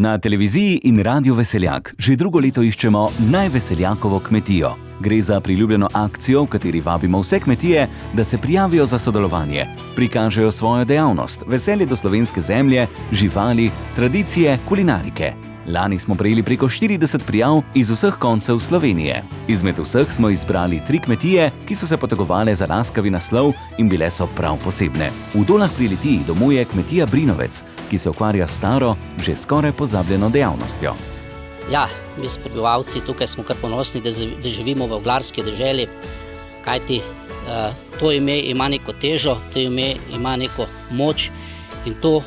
Na televiziji in Radiu Veseljak že drugo leto iščemo najveseljakovo kmetijo. Gre za priljubljeno akcijo, v kateri vabimo vse kmetije, da se prijavijo za sodelovanje, prikažejo svojo dejavnost, veselje do slovenske zemlje, živali, tradicije, kulinarike. Lani smo prejeli preko 40 prijav iz vseh koncev Slovenije. Izmed vseh smo izbrali 3 kmetije, ki so se potegovale za laskavi naslov in bile so prav posebne. V Dolah pri Litiji domuje kmetija Brinovec, ki se ukvarja s staro, že skoraj pozabljeno dejavnostjo. Ja, mi prebivalci tukaj smo kar ponosni, da živimo v oglarski deželi, kajti to ime ima neko težo, to ime ima neko moč in to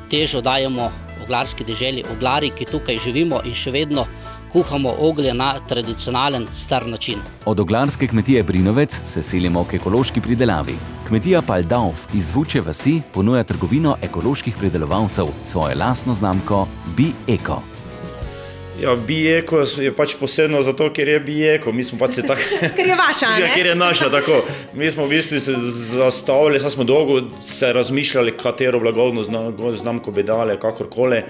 težo dajemo oglarski deželi, oglari, ki tukaj živimo in še vedno kuhamo oglje na tradicionalen, star način. Od oglarske kmetije Brinovec se selimo k ekološki pridelavi. Kmetija Paldauf iz Vuče vasi ponuja trgovino ekoloških pridelovalcev, svojo lastno znamko Bi-Eko. Ja, Bi-Eko je pač posebno zato, ker je Bi-Eko. Mi smo pač se tako... Ker je vaša, ne? Ja, ker je naša, tako. Mi smo v bistvu se zastavili, smo dolgo se razmišljali, katero blagovno znamko bi dali, kakorkoli.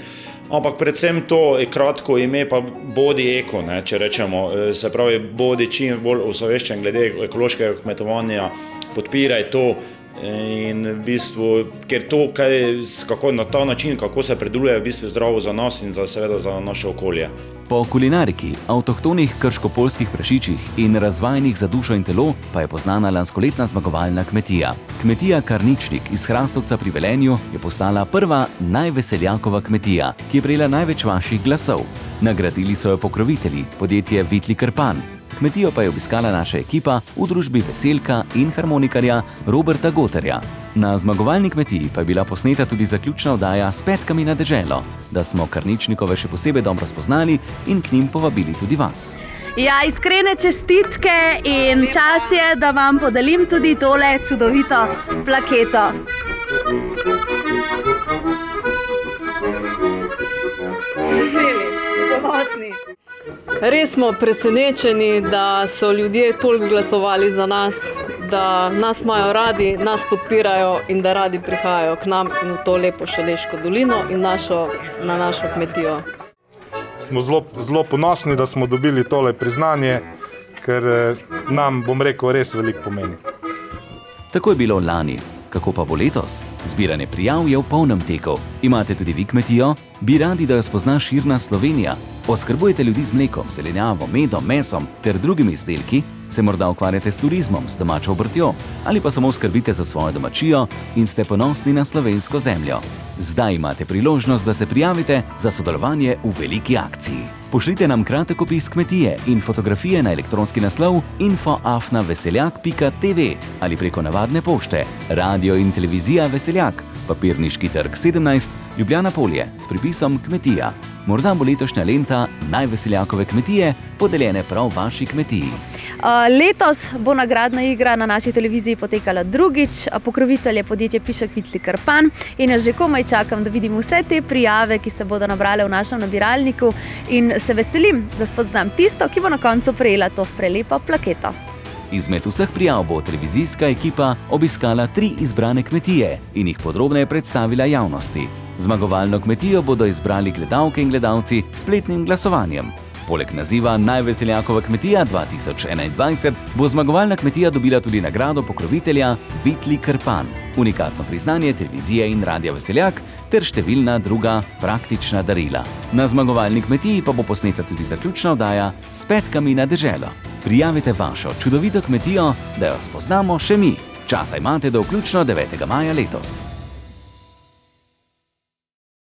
Ampak predvsem to je kratko ime pa bodi eko, ne, če rečemo. Se pravi, bodi čim bolj osveščen glede ekološkega kmetovanja, podpiraj to. In v bistvu, ker to, kako na ta način, kako se predeluje, v bistvu zdravo za nas in seveda za naše okolje. Po kulinariki, avtohtonih krško-poljskih prašičih in razvajenih za dušo in telo pa je poznana lanskoletna zmagovalna kmetija. Kmetija Karničnik iz Hrastovca pri Velenju je postala prva najveseljakova kmetija, ki je prejela največ vaših glasov. Nagradili so jo pokrovitelji, podjetje Vitli Krpan. Kmetijo pa je obiskala naša ekipa v družbi veselka in harmonikarja Roberta Goterja. Na zmagovalni kmetiji pa je bila posneta tudi zaključna oddaja S petkami na deželo, da smo Karničnikove še posebej dobro spoznali in k njim povabili tudi vas. Ja, iskrene čestitke in čas je, da vam podelim tudi tole čudovito plaketo. Veseli, ponosni. Res smo presenečeni, da so ljudje toliko glasovali za nas, da nas imajo radi, nas podpirajo in da radi prihajajo k nam in v to lepo Šaleško dolino in na našo kmetijo. Smo zelo ponosni, da smo dobili tole priznanje, ker nam, bom rekel, res veliko pomeni. Tako je bilo lani. Kako pa bo letos? Zbiranje prijav je v polnem teku. Imate tudi vi kmetijo? Bi radi, da jo spozna širna Slovenija? Oskrbujete ljudi z mlekom, zelenjavo, medom, mesom ter drugimi izdelki? Se morda ukvarjate s turizmom, s domačo obrtjo? Ali pa samo skrbite za svojo domačijo in ste ponosni na slovensko zemljo? Zdaj imate priložnost, da se prijavite za sodelovanje v veliki akciji. Pošljite nam kratek opis kmetije in fotografije na elektronski naslov info@veseljak.tv ali preko navadne pošte Radio in televizija Veseljak, Papirniški trg 17, Ljubljana Polje s pripisom kmetija. Morda bo letošnja lenta najveseljakove kmetije podeljene prav vaši kmetiji. Letos bo nagradna igra na naši televiziji potekala drugič. Pokrovitelj je podjetje Pišek Vitli Krpan in jaz že komaj čakam, da vidim vse te prijave, ki se bodo nabrale v našem nabiralniku in se veselim, da spoznam tisto, ki bo na koncu prejela to prelepo plaketo. Izmed vseh prijav bo televizijska ekipa obiskala 3 izbrane kmetije in jih podrobneje predstavila javnosti. Zmagovalno kmetijo bodo izbrali gledalke in gledalci s spletnim glasovanjem. Poleg naziva Najveseljakova kmetija 2021 bo zmagovalna kmetija dobila tudi nagrado pokrovitelja Vitli Krpan, unikatno priznanje televizije in Radia Veseljak ter številna druga praktična darila. Na zmagovalni kmetiji pa bo posneta tudi zaključna oddaja S petkami na deželo. Prijavite vašo čudovito kmetijo, da jo spoznamo še mi. Časa imate do vključno 9. maja letos.